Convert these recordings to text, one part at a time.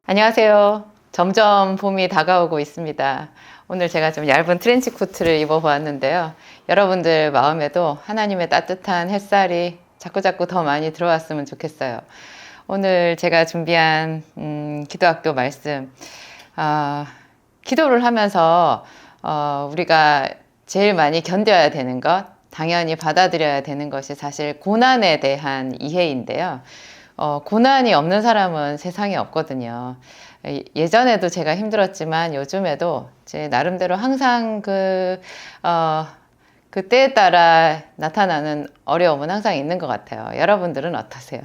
안녕하세요. 점점 봄이 다가오고 있습니다. 오늘 제가 좀 얇은 트렌치 코트를 입어보았는데요. 여러분들 마음에도 하나님의 따뜻한 햇살이 자꾸자꾸 더 많이 들어왔으면 좋겠어요. 오늘 제가 준비한 기도학교 말씀, 기도를 하면서 우리가 제일 많이 견뎌야 되는 것, 당연히 받아들여야 되는 것이 사실 고난에 대한 이해인데요. 고난이 없는 사람은 세상에 없거든요. 예전에도 제가 힘들었지만 요즘에도 제 나름대로 항상 그때에 따라 나타나는 어려움은 항상 있는 것 같아요. 여러분들은 어떠세요?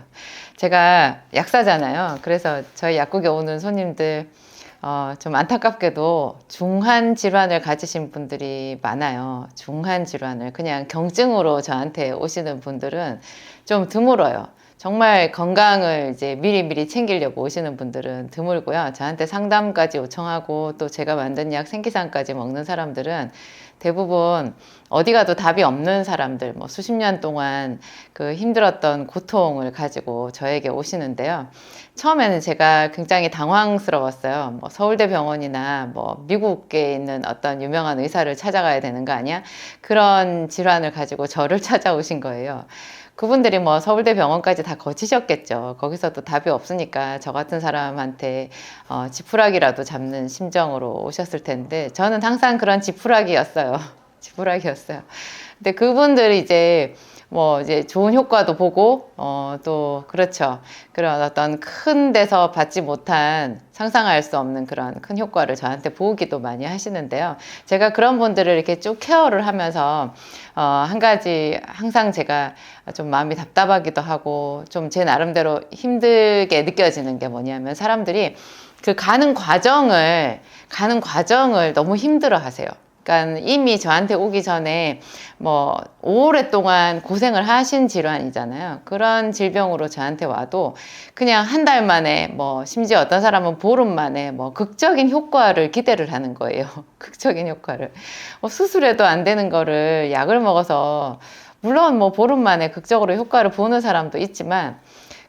제가 약사잖아요. 그래서 저희 약국에 오는 손님들, 좀 안타깝게도 중한 질환을 가지신 분들이 많아요. 중한 질환을. 그냥 경증으로 저한테 오시는 분들은 좀 드물어요. 정말 건강을 이제 미리미리 챙기려고 오시는 분들은 드물고요. 저한테 상담까지 요청하고 또 제가 만든 약 생기상까지 먹는 사람들은 대부분 어디 가도 답이 없는 사람들, 뭐 수십 년 동안 그 힘들었던 고통을 가지고 저에게 오시는데요. 처음에는 제가 굉장히 당황스러웠어요. 뭐 서울대병원이나 뭐 미국에 있는 어떤 유명한 의사를 찾아가야 되는 거 아니야? 그런 질환을 가지고 저를 찾아오신 거예요. 그분들이 뭐 서울대 병원까지 다 거치셨겠죠. 거기서도 답이 없으니까 저 같은 사람한테 지푸라기라도 잡는 심정으로 오셨을 텐데 저는 항상 그런 지푸라기였어요. 지푸라기였어요. 근데 그분들이 이제 뭐 이제 좋은 효과도 보고 또 그렇죠. 그런 어떤 큰 데서 받지 못한 상상할 수 없는 그런 큰 효과를 저한테 보기도 많이 하시는데요. 제가 그런 분들을 이렇게 쭉 케어를 하면서 한 가지 항상 제가 좀 마음이 답답하기도 하고 좀 제 나름대로 힘들게 느껴지는 게 뭐냐면 사람들이 그 가는 과정을 너무 힘들어 하세요. 그러니까 이미 저한테 오기 전에 뭐 오랫동안 고생을 하신 질환이잖아요. 그런 질병으로 저한테 와도 그냥 한 달 만에 뭐 심지어 어떤 사람은 보름 만에 뭐 극적인 효과를 기대를 하는 거예요. 극적인 효과를. 수술해도 안 되는 거를 약을 먹어서 물론 뭐 보름 만에 극적으로 효과를 보는 사람도 있지만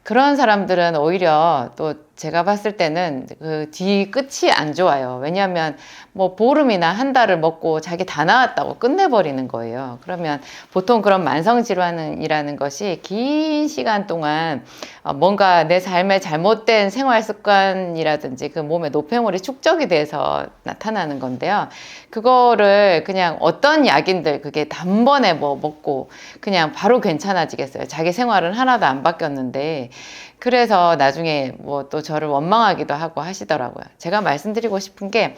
그런 사람들은 오히려 또 제가 봤을 때는 그 뒤 끝이 안 좋아요. 왜냐하면 뭐 보름이나 한 달을 먹고 자기 다 나았다고 끝내버리는 거예요. 그러면 보통 그런 만성질환이라는 것이 긴 시간 동안 뭔가 내 삶에 잘못된 생활 습관이라든지 그 몸에 노폐물이 축적이 돼서 나타나는 건데요. 그거를 그냥 어떤 약인들 그게 단번에 뭐 먹고 그냥 바로 괜찮아지겠어요. 자기 생활은 하나도 안 바뀌었는데 그래서 나중에 뭐 또 저를 원망하기도 하고 하시더라고요. 제가 말씀드리고 싶은 게,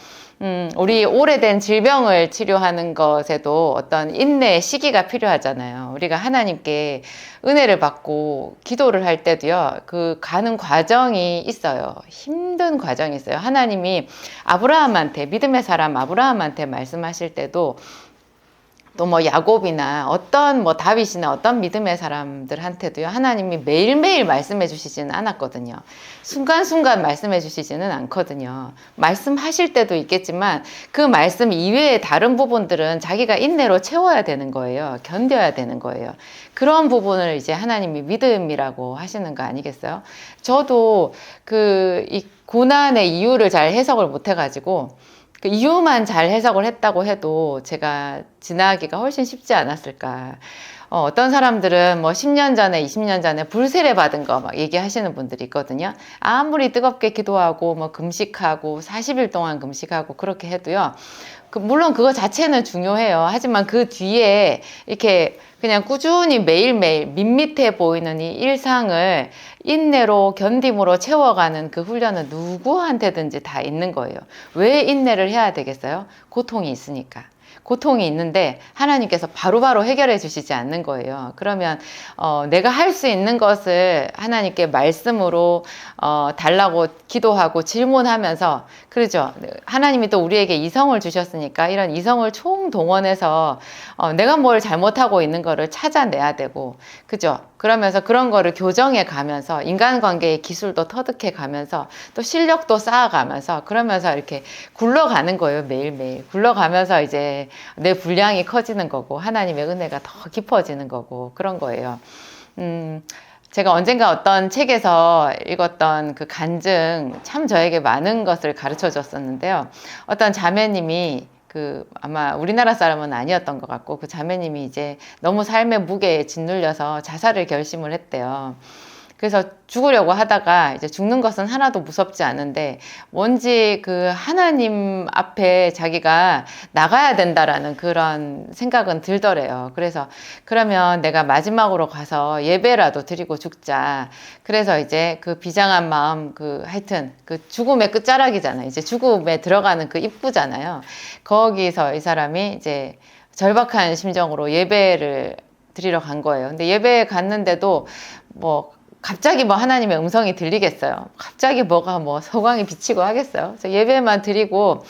우리 오래된 질병을 치료하는 것에도 어떤 인내의 시기가 필요하잖아요. 우리가 하나님께 은혜를 받고 기도를 할 때도요, 그 가는 과정이 있어요. 힘든 과정이 있어요. 하나님이 아브라함한테, 믿음의 사람 아브라함한테 말씀하실 때도 또 뭐 야곱이나 어떤 뭐 다윗이나 어떤 믿음의 사람들한테도요 하나님이 매일매일 말씀해 주시지는 않았거든요. 순간순간 말씀해 주시지는 않거든요. 말씀하실 때도 있겠지만 그 말씀 이외의 다른 부분들은 자기가 인내로 채워야 되는 거예요. 견뎌야 되는 거예요. 그런 부분을 이제 하나님이 믿음이라고 하시는 거 아니겠어요? 저도 이 고난의 이유를 잘 해석을 못 해가지고 그 이유만 잘 해석을 했다고 해도 제가 지나기가 훨씬 쉽지 않았을까. 어떤 사람들은 뭐 10년 전에, 20년 전에 불세례 받은 거 막 얘기하시는 분들이 있거든요. 아무리 뜨겁게 기도하고 뭐 금식하고 40일 동안 금식하고 그렇게 해도요. 물론 그거 자체는 중요해요. 하지만 그 뒤에 이렇게 그냥 꾸준히 매일매일 밋밋해 보이는 이 일상을 인내로 견딤으로 채워가는 그 훈련은 누구한테든지 다 있는 거예요. 왜 인내를 해야 되겠어요? 고통이 있으니까. 고통이 있는데 하나님께서 바로바로 해결해 주시지 않는 거예요. 그러면 내가 할 수 있는 것을 하나님께 말씀으로 달라고 기도하고 질문하면서 그러죠. 하나님이 또 우리에게 이성을 주셨으니까 이런 이성을 총동원해서 내가 뭘 잘못하고 있는 거를 찾아내야 되고 그죠? 그러면서 그런 거를 교정해 가면서 인간관계의 기술도 터득해 가면서 또 실력도 쌓아가면서 그러면서 이렇게 굴러가는 거예요. 매일매일 굴러가면서 이제 내 분량이 커지는 거고 하나님의 은혜가 더 깊어지는 거고 그런 거예요. 제가 언젠가 어떤 책에서 읽었던 그 간증 참 저에게 많은 것을 가르쳐 줬었는데요. 어떤 자매님이 아마 우리나라 사람은 아니었던 것 같고 그 자매님이 이제 너무 삶의 무게에 짓눌려서 자살을 결심을 했대요. 그래서 죽으려고 하다가 이제 죽는 것은 하나도 무섭지 않은데 뭔지 그 하나님 앞에 자기가 나가야 된다라는 그런 생각은 들더래요. 그래서 그러면 내가 마지막으로 가서 예배라도 드리고 죽자. 그래서 이제 그 비장한 마음 하여튼 그 죽음의 끝자락이잖아요. 이제 죽음에 들어가는 그 입구잖아요. 거기서 이 사람이 이제 절박한 심정으로 예배를 드리러 간 거예요. 근데 예배에 갔는데도 갑자기 하나님의 음성이 들리겠어요. 갑자기 서광이 비치고 하겠어요. 그래서 예배만 드리고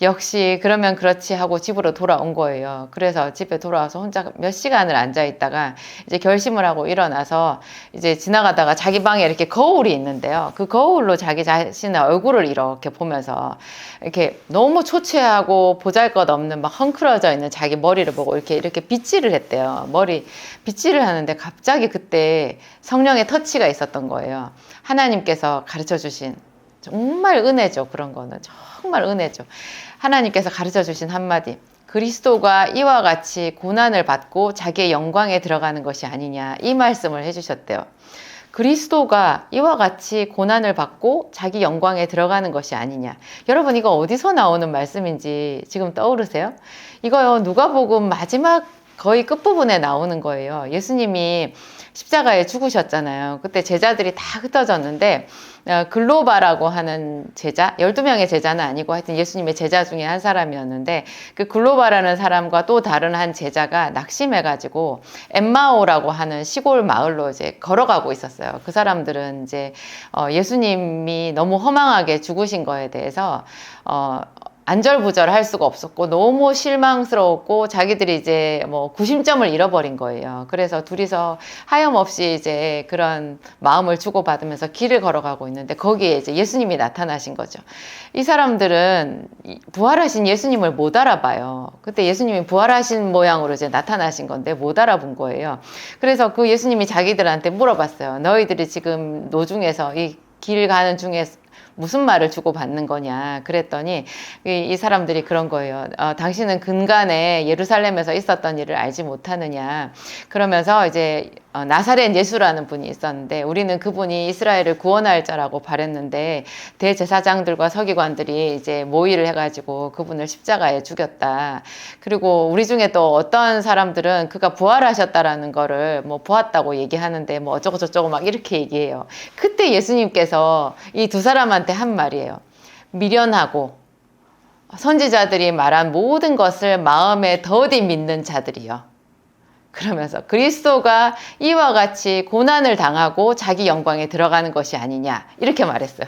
역시 그러면 그렇지 하고 집으로 돌아온 거예요. 그래서 집에 돌아와서 혼자 몇 시간을 앉아 있다가 이제 결심을 하고 일어나서 이제 지나가다가 자기 방에 이렇게 거울이 있는데요. 그 거울로 자기 자신의 얼굴을 이렇게 보면서 이렇게 너무 초췌하고 보잘것없는 막 헝클어져 있는 자기 머리를 보고 이렇게 빗질을 했대요. 머리 빗질을 하는데 갑자기 그때 성령의 터치가 있었던 거예요. 하나님께서 가르쳐 주신 정말 은혜죠. 그런 거는 정말 은혜죠. 하나님께서 가르쳐 주신 한마디. 그리스도가 이와 같이 고난을 받고 자기의 영광에 들어가는 것이 아니냐. 이 말씀을 해주셨대요. 그리스도가 이와 같이 고난을 받고 자기 영광에 들어가는 것이 아니냐. 여러분 이거 어디서 나오는 말씀인지 지금 떠오르세요? 이거요 누가복음 마지막 거의 끝부분에 나오는 거예요. 예수님이 십자가에 죽으셨잖아요. 그때 제자들이 다 흩어졌는데 글로바라고 하는 제자, 12명의 제자는 아니고 하여튼 예수님의 제자 중에 한 사람이었는데 그 글로바라는 사람과 또 다른 한 제자가 낙심해가지고 엠마오라고 하는 시골 마을로 이제 걸어가고 있었어요. 그 사람들은 이제 예수님이 너무 허망하게 죽으신 거에 대해서 안절부절할 수가 없었고 너무 실망스러웠고 자기들이 이제 구심점을 잃어버린 거예요. 그래서 둘이서 하염없이 이제 그런 마음을 주고받으면서 길을 걸어가고 있는데 거기에 이제 예수님이 나타나신 거죠. 이 사람들은 부활하신 예수님을 못 알아봐요. 그때 예수님이 부활하신 모양으로 이제 나타나신 건데 못 알아본 거예요. 그래서 그 예수님이 자기들한테 물어봤어요. 너희들이 지금 노중에서 이 길 가는 중에 무슨 말을 주고받는 거냐 그랬더니 이 사람들이 그런 거예요. 당신은 근간에 예루살렘에서 있었던 일을 알지 못하느냐. 그러면서 이제 나사렛 예수라는 분이 있었는데 우리는 그분이 이스라엘을 구원할 자라고 바랬는데 대제사장들과 서기관들이 이제 모의를 해가지고 그분을 십자가에 죽였다. 그리고 우리 중에 또 어떤 사람들은 그가 부활하셨다라는 거를 보았다고 얘기하는데 어쩌고 저쩌고 막 이렇게 얘기해요. 그때 예수님께서 이 두 사람한테 한 말이에요. 미련하고 선지자들이 말한 모든 것을 마음에 더디 믿는 자들이요. 그러면서 그리스도가 이와 같이 고난을 당하고 자기 영광에 들어가는 것이 아니냐 이렇게 말했어요.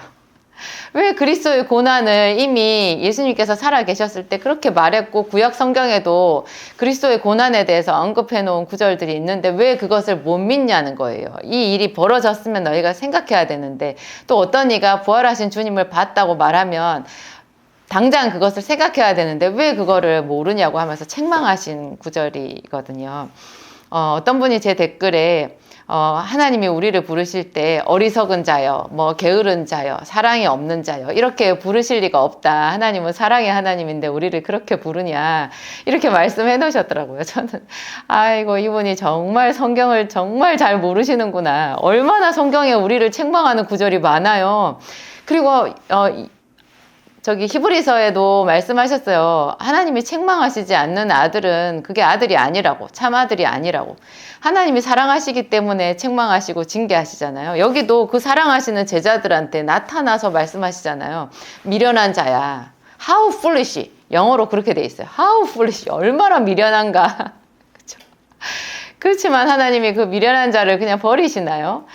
왜 그리스도의 고난을 이미 예수님께서 살아계셨을 때 그렇게 말했고 구약 성경에도 그리스도의 고난에 대해서 언급해 놓은 구절들이 있는데 왜 그것을 못 믿냐는 거예요. 이 일이 벌어졌으면 너희가 생각해야 되는데 또 어떤 이가 부활하신 주님을 봤다고 말하면 당장 그것을 생각해야 되는데 왜 그거를 모르냐고 하면서 책망하신 구절이거든요. 어떤 분이 제 댓글에 하나님이 우리를 부르실 때 어리석은 자여, 게으른 자여, 사랑이 없는 자여 이렇게 부르실 리가 없다. 하나님은 사랑의 하나님인데 우리를 그렇게 부르냐 이렇게 말씀해 놓으셨더라고요. 저는 아이고 이분이 정말 성경을 정말 잘 모르시는구나. 얼마나 성경에 우리를 책망하는 구절이 많아요. 그리고 저기 히브리서에도 말씀하셨어요. 하나님이 책망하시지 않는 아들은 그게 아들이 아니라고, 참 아들이 아니라고. 하나님이 사랑하시기 때문에 책망하시고 징계하시잖아요. 여기도 그 사랑하시는 제자들한테 나타나서 말씀하시잖아요. 미련한 자야. How foolish. 영어로 그렇게 돼 있어요. How foolish. 얼마나 미련한가. 그렇죠? 그렇지만 하나님이 그 미련한 자를 그냥 버리시나요?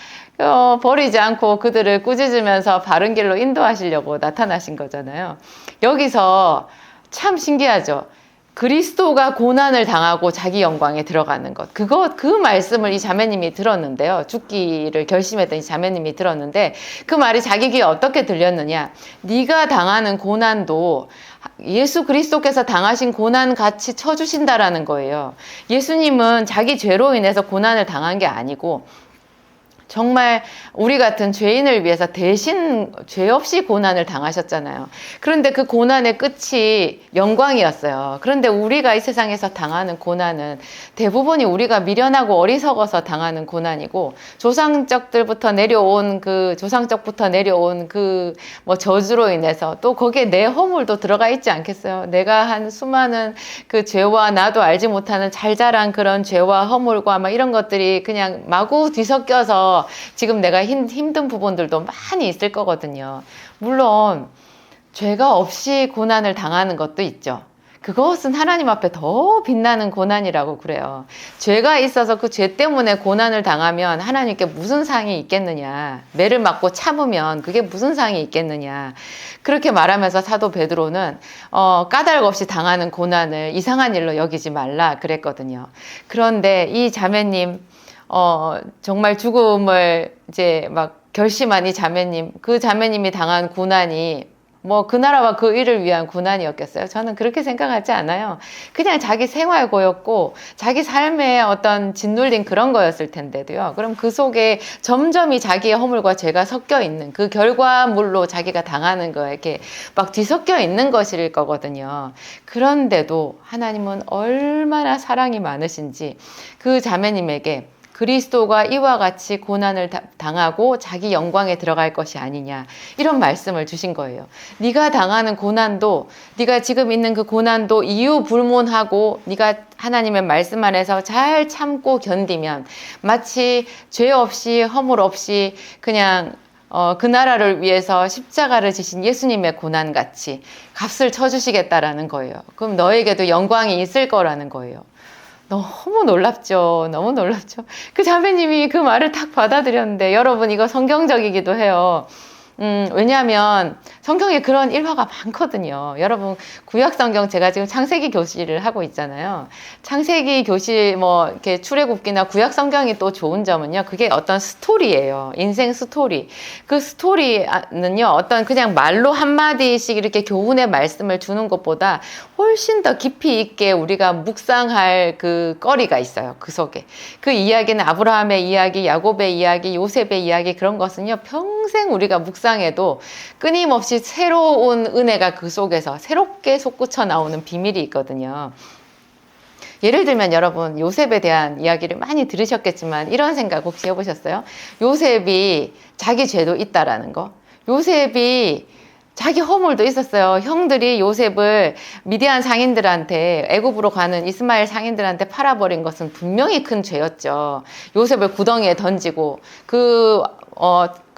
버리지 않고 그들을 꾸짖으면서 바른 길로 인도하시려고 나타나신 거잖아요. 여기서 참 신기하죠. 그리스도가 고난을 당하고 자기 영광에 들어가는 것. 그 말씀을 이 자매님이 들었는데요. 죽기를 결심했던 이 자매님이 들었는데 그 말이 자기 귀에 어떻게 들렸느냐. 네가 당하는 고난도 예수 그리스도께서 당하신 고난 같이 쳐주신다라는 거예요. 예수님은 자기 죄로 인해서 고난을 당한 게 아니고 정말 우리 같은 죄인을 위해서 대신 죄 없이 고난을 당하셨잖아요. 그런데 그 고난의 끝이 영광이었어요. 그런데 우리가 이 세상에서 당하는 고난은 대부분이 우리가 미련하고 어리석어서 당하는 고난이고, 조상적부터 내려온 그 뭐 저주로 인해서 또 거기에 내 허물도 들어가 있지 않겠어요? 내가 한 수많은 그 죄와 나도 알지 못하는 잘 자란 그런 죄와 허물과 막 이런 것들이 그냥 마구 뒤섞여서 지금 내가 힘든 부분들도 많이 있을 거거든요. 물론 죄가 없이 고난을 당하는 것도 있죠. 그것은 하나님 앞에 더 빛나는 고난이라고 그래요. 죄가 있어서 그 죄 때문에 고난을 당하면 하나님께 무슨 상이 있겠느냐. 매를 맞고 참으면 그게 무슨 상이 있겠느냐. 그렇게 말하면서 사도 베드로는 까닭 없이 당하는 고난을 이상한 일로 여기지 말라 그랬거든요. 그런데 이 자매님, 정말 죽음을 이제 막 결심한 이 자매님, 그 자매님이 당한 고난이 뭐 그 나라와 그 일을 위한 고난이었겠어요? 저는 그렇게 생각하지 않아요. 그냥 자기 생활고였고 자기 삶에 어떤 짓눌린 그런 거였을 텐데도요. 그럼 그 속에 점점이 자기의 허물과 죄가 섞여 있는 그 결과물로 자기가 당하는 거에 이렇게 막 뒤섞여 있는 것일 거거든요. 그런데도 하나님은 얼마나 사랑이 많으신지 그 자매님에게 그리스도가 이와 같이 고난을 당하고 자기 영광에 들어갈 것이 아니냐, 이런 말씀을 주신 거예요. 네가 당하는 고난도, 네가 지금 있는 그 고난도 이유 불문하고 네가 하나님의 말씀 안에서 잘 참고 견디면 마치 죄 없이 허물 없이 그냥 그 나라를 위해서 십자가를 지신 예수님의 고난같이 값을 쳐주시겠다라는 거예요. 그럼 너에게도 영광이 있을 거라는 거예요. 너무 놀랍죠. 너무 놀랍죠. 그 자매님이 그 말을 딱 받아들였는데, 여러분 이거 성경적이기도 해요. 왜냐하면 성경에 그런 일화가 많거든요. 여러분 구약 성경, 제가 지금 창세기 교실을 하고 있잖아요. 창세기 교실 뭐 이렇게 출애굽기나 구약 성경이 또 좋은 점은요, 그게 어떤 스토리예요. 인생 스토리. 그 스토리는요, 어떤 그냥 말로 한마디씩 이렇게 교훈의 말씀을 주는 것보다 훨씬 더 깊이 있게 우리가 묵상할 그 거리가 있어요. 그 속에. 그 이야기는 아브라함의 이야기, 야곱의 이야기, 요셉의 이야기, 그런 것은요, 평생 우리가 묵상해도 끊임없이 새로운 은혜가 그 속에서 새롭게 솟구쳐 나오는 비밀이 있거든요. 예를 들면 여러분, 요셉에 대한 이야기를 많이 들으셨겠지만 이런 생각 혹시 해보셨어요? 요셉이 자기 죄도 있다라는 거. 요셉이 자기 허물도 있었어요. 형들이 요셉을 미디안 상인들한테, 애굽으로 가는 이스마엘 상인들한테 팔아버린 것은 분명히 큰 죄였죠. 요셉을 구덩이에 던지고 그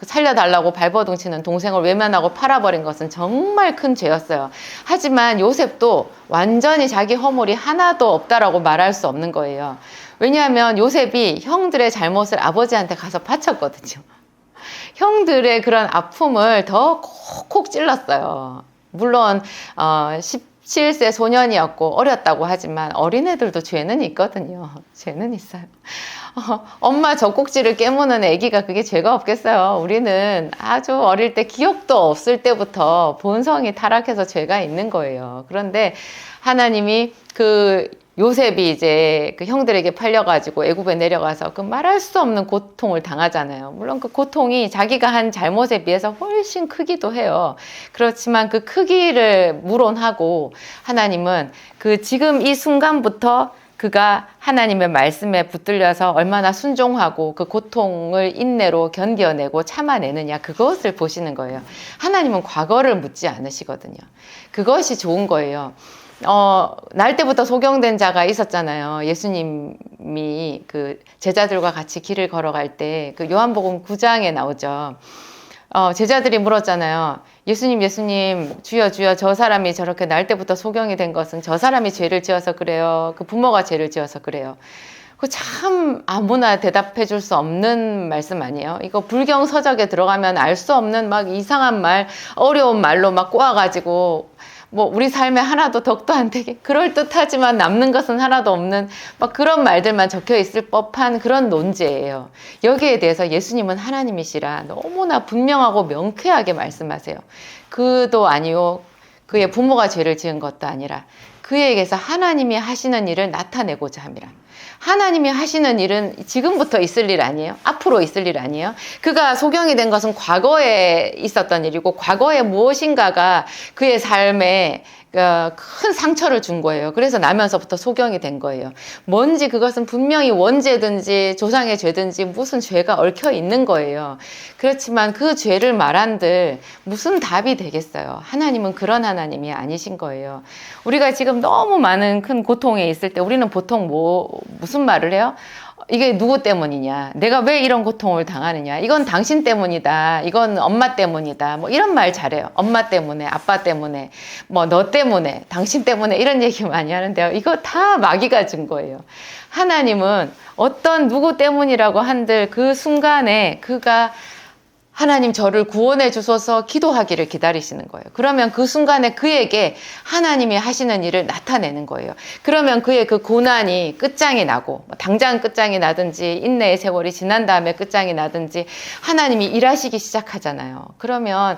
살려달라고 발버둥 치는 동생을 외면하고 팔아버린 것은 정말 큰 죄였어요. 하지만 요셉도 완전히 자기 허물이 하나도 없다라고 말할 수 없는 거예요. 왜냐하면 요셉이 형들의 잘못을 아버지한테 가서 바쳤거든요. 형들의 그런 아픔을 더 콕콕 찔렀어요. 물론 17세 소년이었고 어렸다고 하지만 어린애들도 죄는 있거든요. 죄는 있어요. 엄마 젖꼭지를 깨무는 아기가 그게 죄가 없겠어요. 우리는 아주 어릴 때, 기억도 없을 때부터 본성이 타락해서 죄가 있는 거예요. 그런데 하나님이 그 요셉이 이제 그 형들에게 팔려가지고 애굽에 내려가서 그 말할 수 없는 고통을 당하잖아요. 물론 그 고통이 자기가 한 잘못에 비해서 훨씬 크기도 해요. 그렇지만 그 크기를 무론하고 하나님은 그 지금 이 순간부터 그가 하나님의 말씀에 붙들려서 얼마나 순종하고 그 고통을 인내로 견뎌내고 참아내느냐, 그것을 보시는 거예요. 하나님은 과거를 묻지 않으시거든요. 그것이 좋은 거예요. 날 때부터 소경된 자가 있었잖아요. 예수님이 그 제자들과 같이 길을 걸어갈 때 그 요한복음 9장에 나오죠. 제자들이 물었잖아요. 예수님, 주여, 저 사람이 저렇게 날 때부터 소경이 된 것은 저 사람이 죄를 지어서 그래요? 그 부모가 죄를 지어서 그래요? 그 참 아무나 대답해 줄 수 없는 말씀 아니에요? 이거 불경 서적에 들어가면 알 수 없는 막 이상한 말, 어려운 말로 막 꼬아가지고 뭐 우리 삶에 하나도 덕도 안 되게, 그럴듯하지만 남는 것은 하나도 없는 막 그런 말들만 적혀 있을 법한 그런 논제예요. 여기에 대해서 예수님은 하나님이시라 너무나 분명하고 명쾌하게 말씀하세요. 그도 아니요, 그의 부모가 죄를 지은 것도 아니라 그에게서 하나님이 하시는 일을 나타내고자 함이라. 하나님이 하시는 일은 지금부터 있을 일 아니에요? 앞으로 있을 일 아니에요? 그가 소경이 된 것은 과거에 있었던 일이고 과거에 무엇인가가 그의 삶에 큰 상처를 준 거예요. 그래서 나면서부터 소경이 된 거예요. 뭔지 그것은 분명히 원죄든지 조상의 죄든지 무슨 죄가 얽혀 있는 거예요. 그렇지만 그 죄를 말한들 무슨 답이 되겠어요? 하나님은 그런 하나님이 아니신 거예요. 우리가 지금 너무 많은 큰 고통에 있을 때 우리는 보통 무슨 말을 해요? 이게 누구 때문이냐? 내가 왜 이런 고통을 당하느냐? 이건 당신 때문이다. 이건 엄마 때문이다. 뭐 이런 말 잘해요. 엄마 때문에, 아빠 때문에, 뭐 너 때문에, 당신 때문에 이런 얘기 많이 하는데요. 이거 다 마귀가 준 거예요. 하나님은 어떤 누구 때문이라고 한들 그 순간에 그가 하나님 저를 구원해 주소서 기도하기를 기다리시는 거예요. 그러면 그 순간에 그에게 하나님이 하시는 일을 나타내는 거예요. 그러면 그의 그 고난이 끝장이 나고 당장 끝장이 나든지 인내의 세월이 지난 다음에 끝장이 나든지 하나님이 일하시기 시작하잖아요. 그러면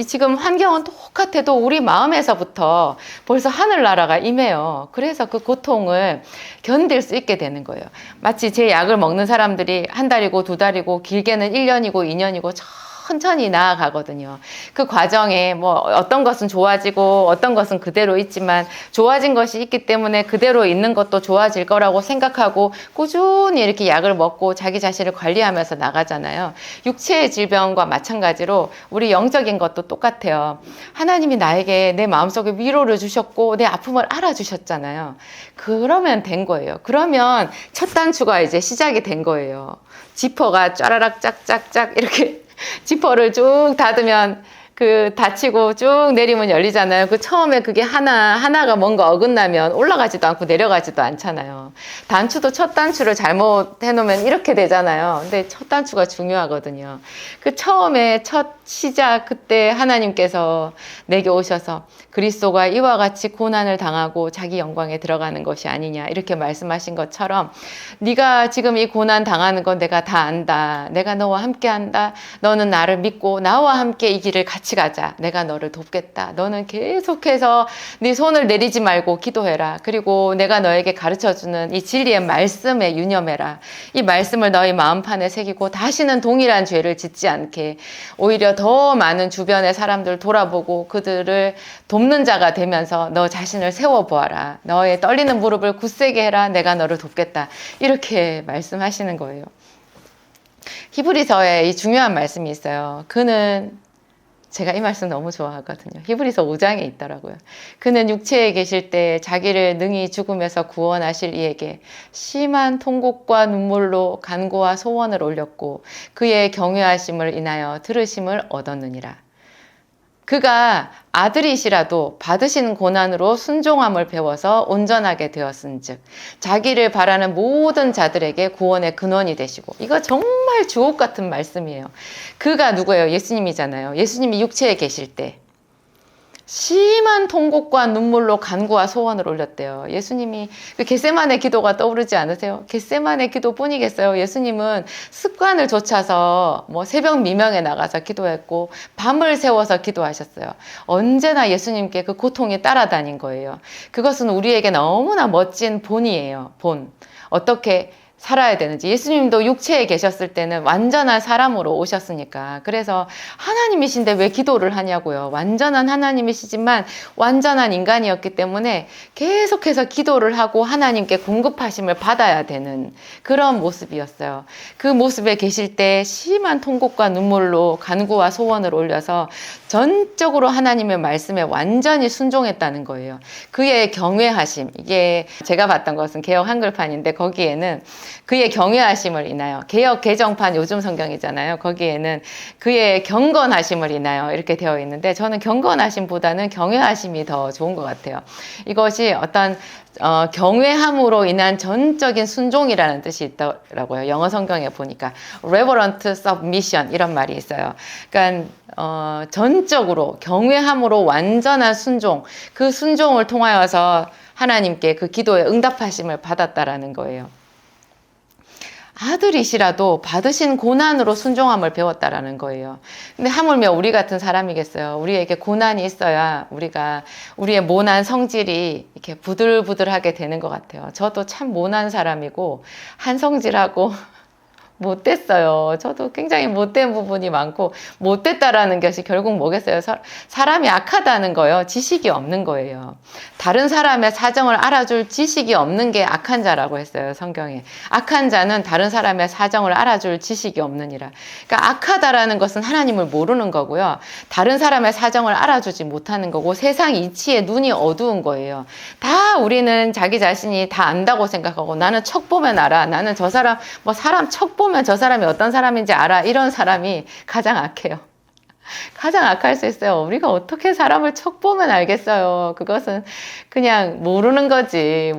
지금 환경은 똑같아도 우리 마음에서부터 벌써 하늘나라가 임해요. 그래서 그 고통을 견딜 수 있게 되는 거예요. 마치 제 약을 먹는 사람들이 한 달이고 두 달이고 길게는 1년이고 2년이고 천천히 나아가거든요. 그 과정에 뭐 어떤 것은 좋아지고 어떤 것은 그대로 있지만 좋아진 것이 있기 때문에 그대로 있는 것도 좋아질 거라고 생각하고 꾸준히 이렇게 약을 먹고 자기 자신을 관리하면서 나가잖아요. 육체의 질병과 마찬가지로 우리 영적인 것도 똑같아요. 하나님이 나에게 내 마음속에 위로를 주셨고 내 아픔을 알아주셨잖아요. 그러면 된 거예요. 그러면 첫 단추가 이제 시작이 된 거예요. 지퍼가 쫘라락 짝짝짝 이렇게 지퍼를 쭉 닫으면 그 닫히고 쭉 내리면 열리잖아요. 그 처음에 그게 하나가 뭔가 어긋나면 올라가지도 않고 내려가지도 않잖아요. 단추도 첫 단추를 잘못 해놓으면 이렇게 되잖아요. 근데 첫 단추가 중요하거든요. 그 처음에 첫 시작 그때 하나님께서 내게 오셔서 그리스도가 이와 같이 고난을 당하고 자기 영광에 들어가는 것이 아니냐 이렇게 말씀하신 것처럼 네가 지금 이 고난 당하는 건 내가 다 안다. 내가 너와 함께 한다. 너는 나를 믿고 나와 함께 이 길을 같이 가자. 내가 너를 돕겠다. 너는 계속해서 네 손을 내리지 말고 기도해라. 그리고 내가 너에게 가르쳐주는 이 진리의 말씀에 유념해라. 이 말씀을 너의 마음판에 새기고 다시는 동일한 죄를 짓지 않게 오히려 더 많은 주변의 사람들 돌아보고 그들을 돕는 자가 되면서 너 자신을 세워보아라. 너의 떨리는 무릎을 굳세게 해라. 내가 너를 돕겠다. 이렇게 말씀하시는 거예요. 히브리서에 이 중요한 말씀이 있어요. 제가 이 말씀 너무 좋아하거든요. 히브리서 5장에 있더라고요. 그는 육체에 계실 때 자기를 능히 죽음에서 구원하실 이에게 심한 통곡과 눈물로 간구와 소원을 올렸고 그의 경외하심을 인하여 들으심을 얻었느니라. 그가 아들이시라도 받으신 고난으로 순종함을 배워서 온전하게 되었은즉 자기를 바라는 모든 자들에게 구원의 근원이 되시고 이거 정말 주옥 같은 말씀이에요. 그가 누구예요? 예수님이잖아요. 예수님이 육체에 계실 때 심한 통곡과 눈물로 간구와 소원을 올렸대요. 예수님이 그 겟세마네 기도가 떠오르지 않으세요? 겟세마네 기도뿐이겠어요? 예수님은 습관을 좇아서 뭐 새벽 미명에 나가서 기도했고 밤을 새워서 기도하셨어요. 언제나 예수님께 그 고통이 따라다닌 거예요. 그것은 우리에게 너무나 멋진 본이에요. 본. 어떻게 살아야 되는지. 예수님도 육체에 계셨을 때는 완전한 사람으로 오셨으니까. 그래서 하나님이신데 왜 기도를 하냐고요. 완전한 하나님이시지만 완전한 인간이었기 때문에 계속해서 기도를 하고 하나님께 공급하심을 받아야 되는 그런 모습이었어요. 그 모습에 계실 때 심한 통곡과 눈물로 간구와 소원을 올려서 전적으로 하나님의 말씀에 완전히 순종했다는 거예요. 그의 경외하심, 이게 제가 봤던 것은 개역 한글판인데 거기에는 그의 경외하심을 인하여, 개역 개정판 요즘 성경이잖아요. 거기에는 그의 경건하심을 인하여 이렇게 되어 있는데 저는 경건하심보다는 경외하심이 더 좋은 것 같아요. 이것이 어떤 경외함으로 인한 전적인 순종이라는 뜻이 있더라고요. 영어 성경에 보니까 reverent submission 이런 말이 있어요. 그러니까 전적으로 경외함으로 완전한 순종, 그 순종을 통하여서 하나님께 그 기도에 응답하심을 받았다라는 거예요. 아들이시라도 받으신 고난으로 순종함을 배웠다라는 거예요. 근데 하물며 우리 같은 사람이겠어요. 우리에게 고난이 있어야 우리의 모난 성질이 이렇게 부들부들하게 되는 것 같아요. 저도 참 모난 사람이고 한성질하고 못됐어요. 저도 굉장히 못된 부분이 많고, 못됐다라는 것이 결국 뭐겠어요? 사람이 악하다는 거예요. 지식이 없는 거예요. 다른 사람의 사정을 알아줄 지식이 없는 게 악한 자라고 했어요, 성경에. 악한 자는 다른 사람의 사정을 알아줄 지식이 없느니라. 그러니까 악하다라는 것은 하나님을 모르는 거고요. 다른 사람의 사정을 알아주지 못하는 거고, 세상 이치에 눈이 어두운 거예요. 다 우리는 자기 자신이 다 안다고 생각하고, 나는 척 보면 알아. 나는 저 사람, 사람 척 보면 저 사람이 어떤 사람인지 알아. 이런 사람이 가장 악해요. 가장 악할 수 있어요. 우리가 어떻게 사람을 척 보면 알겠어요. 그것은 그냥 모르는 거지.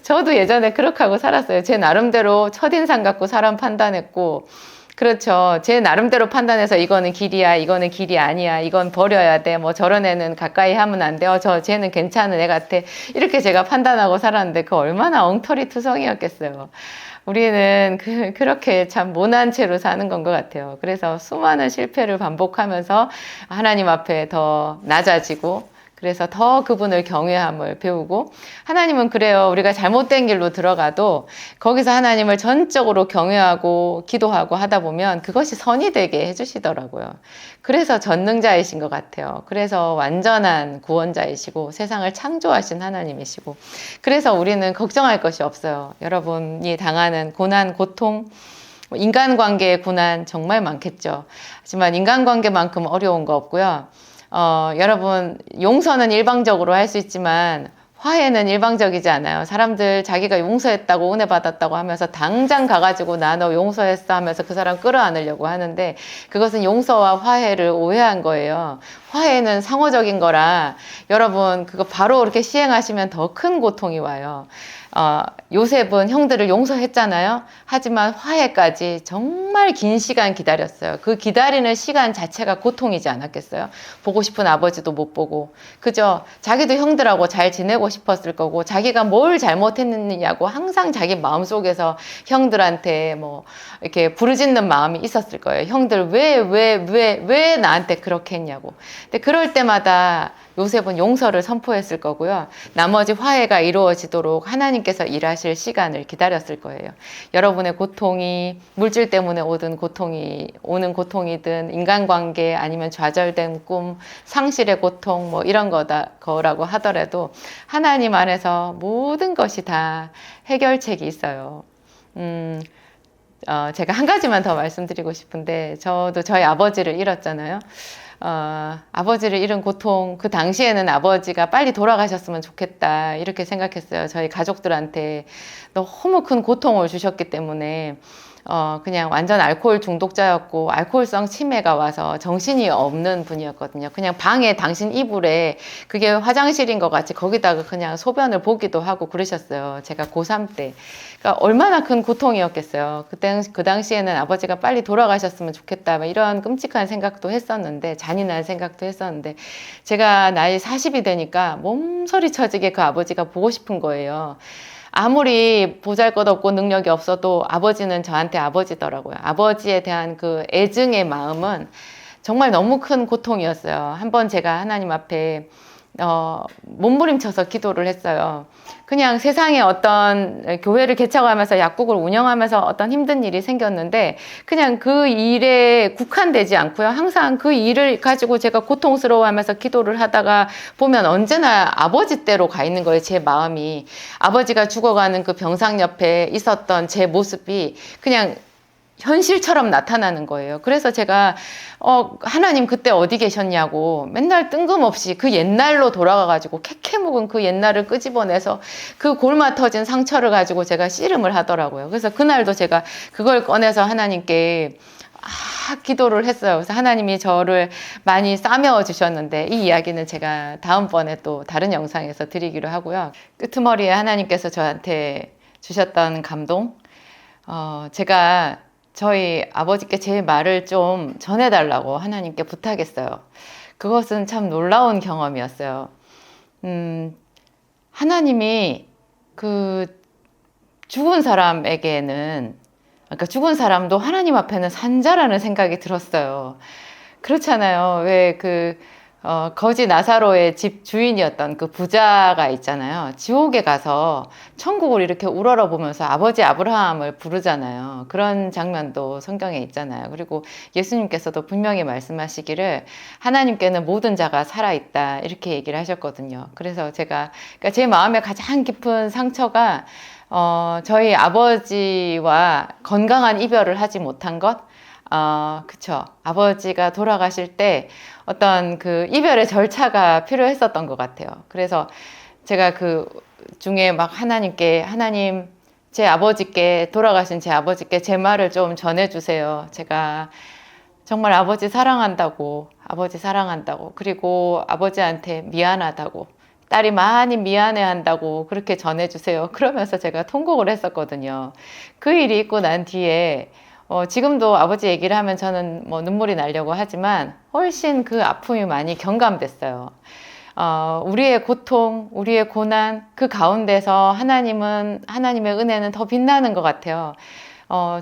저도 예전에 그렇게 하고 살았어요. 제 나름대로 첫인상 갖고 사람 판단했고, 그렇죠. 제 나름대로 판단해서 이거는 길이야, 이거는 길이 아니야, 이건 버려야 돼, 저런 애는 가까이 하면 안 돼, 쟤는 괜찮은 애 같아. 이렇게 제가 판단하고 살았는데 그 얼마나 엉터리 투성이었겠어요. 우리는 그렇게 참 모난 채로 사는 건 것 같아요. 그래서 수많은 실패를 반복하면서 하나님 앞에 더 낮아지고, 그래서 더 그분을 경외함을 배우고, 하나님은 그래요. 우리가 잘못된 길로 들어가도 거기서 하나님을 전적으로 경외하고 기도하고 하다 보면 그것이 선이 되게 해주시더라고요. 그래서 전능자이신 것 같아요. 그래서 완전한 구원자이시고 세상을 창조하신 하나님이시고, 그래서 우리는 걱정할 것이 없어요. 여러분이 당하는 고난, 고통, 인간관계의 고난 정말 많겠죠. 하지만 인간관계만큼 어려운 거 없고요. 여러분, 용서는 일방적으로 할 수 있지만 화해는 일방적이지 않아요. 사람들 자기가 용서했다고 은혜 받았다고 하면서 당장 가가지고 나 너 용서했어 하면서 그 사람 끌어안으려고 하는데, 그것은 용서와 화해를 오해한 거예요. 화해는 상호적인 거라 여러분 그거 바로 그렇게 시행하시면 더 큰 고통이 와요. 요셉은 형들을 용서했잖아요. 하지만 화해까지 정말 긴 시간 기다렸어요. 그 기다리는 시간 자체가 고통이지 않았겠어요? 보고 싶은 아버지도 못 보고, 그죠? 자기도 형들하고 잘 지내고 싶었을 거고, 자기가 뭘 잘못했느냐고 항상 자기 마음속에서 형들한테 이렇게 부르짖는 마음이 있었을 거예요. 형들 왜 나한테 그렇게 했냐고. 근데 그럴 때마다 요셉은 용서를 선포했을 거고요. 나머지 화해가 이루어지도록 하나님께서 일하실 시간을 기다렸을 거예요. 여러분의 고통이 물질 때문에 오는 고통이든 인간관계 아니면 좌절된 꿈, 상실의 고통 이런 거라고 하더라도 하나님 안에서 모든 것이 다 해결책이 있어요. 제가 한 가지만 더 말씀드리고 싶은데, 저도 저희 아버지를 잃었잖아요. 아버지를 잃은 고통, 그 당시에는 아버지가 빨리 돌아가셨으면 좋겠다 이렇게 생각했어요. 저희 가족들한테 너무 큰 고통을 주셨기 때문에 그냥 완전 알코올 중독자였고, 알코올성 치매가 와서 정신이 없는 분이었거든요. 그냥 방에 당신 이불에 그게 화장실인 것 같이 거기다가 그냥 소변을 보기도 하고 그러셨어요. 제가 고3 때. 그러니까 얼마나 큰 고통이었겠어요. 그 당시에는 아버지가 빨리 돌아가셨으면 좋겠다 이런 끔찍한 생각도 했었는데, 잔인한 생각도 했었는데, 제가 나이 40이 되니까 몸서리 쳐지게 그 아버지가 보고 싶은 거예요. 아무리 보잘것없고 능력이 없어도 아버지는 저한테 아버지더라고요. 아버지에 대한 그 애증의 마음은 정말 너무 큰 고통이었어요. 한번 제가 하나님 앞에 몸부림쳐서 기도를 했어요. 그냥 세상에 어떤 교회를 개척하면서 약국을 운영하면서 어떤 힘든 일이 생겼는데, 그냥 그 일에 국한되지 않고요. 항상 그 일을 가지고 제가 고통스러워하면서 기도를 하다가 보면 언제나 아버지 때로 가 있는 거예요. 제 마음이. 아버지가 죽어가는 그 병상 옆에 있었던 제 모습이 그냥 현실처럼 나타나는 거예요. 그래서 제가 하나님 그때 어디 계셨냐고 맨날 뜬금없이 그 옛날로 돌아가가지고 캐캐묵은 그 옛날을 끄집어내서 그 골마 터진 상처를 가지고 제가 씨름을 하더라고요. 그래서 그날도 제가 그걸 꺼내서 하나님께 기도를 했어요. 그래서 하나님이 저를 많이 싸매어 주셨는데, 이 이야기는 제가 다음번에 또 다른 영상에서 드리기로 하고요. 끄트머리에 하나님께서 저한테 주셨던 감동, 제가 저희 아버지께 제 말을 좀 전해달라고 하나님께 부탁했어요. 그것은 참 놀라운 경험이었어요. 하나님이 죽은 사람에게는, 그러니까 죽은 사람도 하나님 앞에는 산자라는 생각이 들었어요. 그렇잖아요. 왜 거지 나사로의 집 주인이었던 그 부자가 있잖아요. 지옥에 가서 천국을 이렇게 우러러 보면서 아버지 아브라함을 부르잖아요. 그런 장면도 성경에 있잖아요. 그리고 예수님께서도 분명히 말씀하시기를 하나님께는 모든 자가 살아있다, 이렇게 얘기를 하셨거든요. 그래서 그러니까 제 마음에 가장 깊은 상처가 저희 아버지와 건강한 이별을 하지 못한 것, 그쵸. 아버지가 돌아가실 때 어떤 그 이별의 절차가 필요했었던 것 같아요. 그래서 제가 그 중에 막 하나님, 돌아가신 제 아버지께 제 말을 좀 전해주세요. 제가 정말 아버지 사랑한다고, 그리고 아버지한테 미안하다고, 딸이 많이 미안해한다고 그렇게 전해주세요. 그러면서 제가 통곡을 했었거든요. 그 일이 있고 난 뒤에 지금도 아버지 얘기를 하면 저는 뭐 눈물이 나려고 하지만 훨씬 그 아픔이 많이 경감됐어요. 우리의 고통, 우리의 고난, 그 가운데서 하나님의 은혜는 더 빛나는 것 같아요.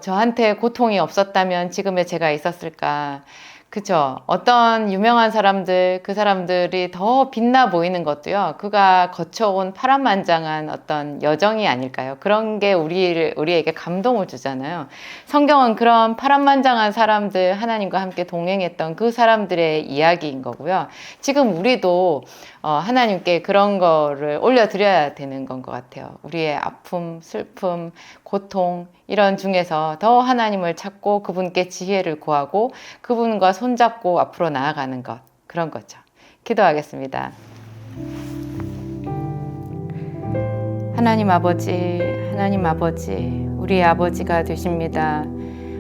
저한테 고통이 없었다면 지금의 제가 있었을까. 그죠. 어떤 유명한 사람들, 그 사람들이 더 빛나 보이는 것도요, 그가 거쳐온 파란만장한 어떤 여정이 아닐까요? 그런 게 우리에게 감동을 주잖아요. 성경은 그런 파란만장한 사람들, 하나님과 함께 동행했던 그 사람들의 이야기인 거고요. 지금 우리도 하나님께 그런 거를 올려드려야 되는 건 것 같아요. 우리의 아픔, 슬픔, 고통, 이런 중에서 더 하나님을 찾고 그분께 지혜를 구하고 그분과 손잡고 앞으로 나아가는 것, 그런 거죠. 기도하겠습니다. 하나님 아버지, 우리의 아버지가 되십니다.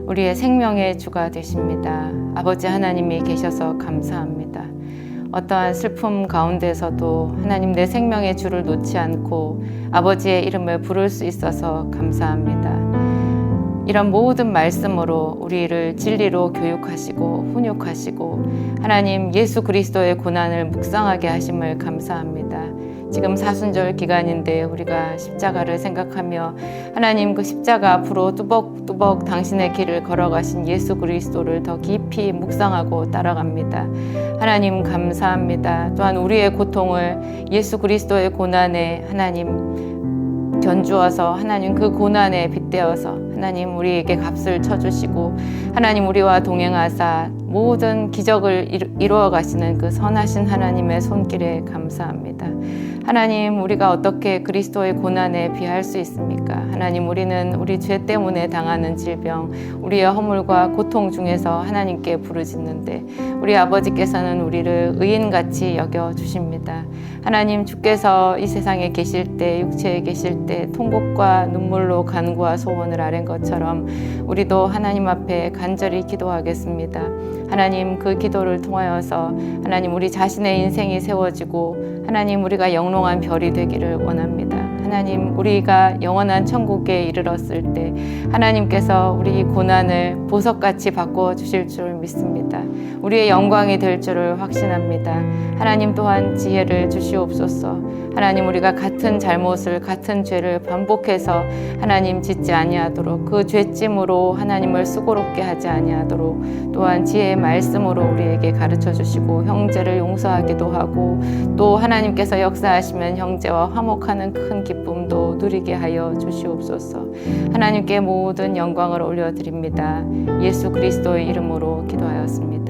우리의 생명의 주가 되십니다. 아버지 하나님이 계셔서 감사합니다. 어떠한 슬픔 가운데서도 하나님 내 생명의 주를 놓지 않고 아버지의 이름을 부를 수 있어서 감사합니다. 이런 모든 말씀으로 우리를 진리로 교육하시고 훈육하시고 하나님 예수 그리스도의 고난을 묵상하게 하심을 감사합니다. 지금 사순절 기간인데 우리가 십자가를 생각하며 하나님 그 십자가 앞으로 뚜벅뚜벅 당신의 길을 걸어가신 예수 그리스도를 더 깊이 묵상하고 따라갑니다. 하나님 감사합니다. 또한 우리의 고통을 예수 그리스도의 고난에 하나님 견주어서 하나님 그 고난에 빗대어서 하나님 우리에게 값을 쳐주시고 하나님 우리와 동행하사 모든 기적을 이루어 가시는 그 선하신 하나님의 손길에 감사합니다. 하나님 우리가 어떻게 그리스도의 고난에 비할 수 있습니까? 하나님 우리는 우리 죄 때문에 당하는 질병, 우리의 허물과 고통 중에서 하나님께 부르짖는데 우리 아버지께서는 우리를 의인같이 여겨주십니다. 하나님 주께서 이 세상에 계실 때, 육체에 계실 때 통곡과 눈물로 간구와 소원을 아랜 것처럼 우리도 하나님 앞에 간절히 기도하겠습니다. 하나님 그 기도를 통하여서 하나님 우리 자신의 인생이 세워지고 하나님 우리가 영롱한 별이 되기를 원합니다. 하나님 우리가 영원한 천국에 이르렀을 때 하나님께서 우리 고난을 보석같이 바꿔 주실 줄 믿습니다. 우리의 영광이 될 줄을 확신합니다. 하나님 또한 지혜를 주시옵소서. 하나님 우리가 같은 잘못을 같은 죄를 반복해서 하나님 짓지 아니하도록 그 죄짐으로 하나님을 수고롭게 하지 아니하도록 또한 지혜의 말씀으로 우리에게 가르쳐 주시고 형제를 용서하기도 하고 또 하나님께서 역사하시면 형제와 화목하는 큰 기쁨도 누리게 하여 주시옵소서. 하나님께 모든 영광을 올려드립니다. 예수 그리스도의 이름으로 기도하였습니다.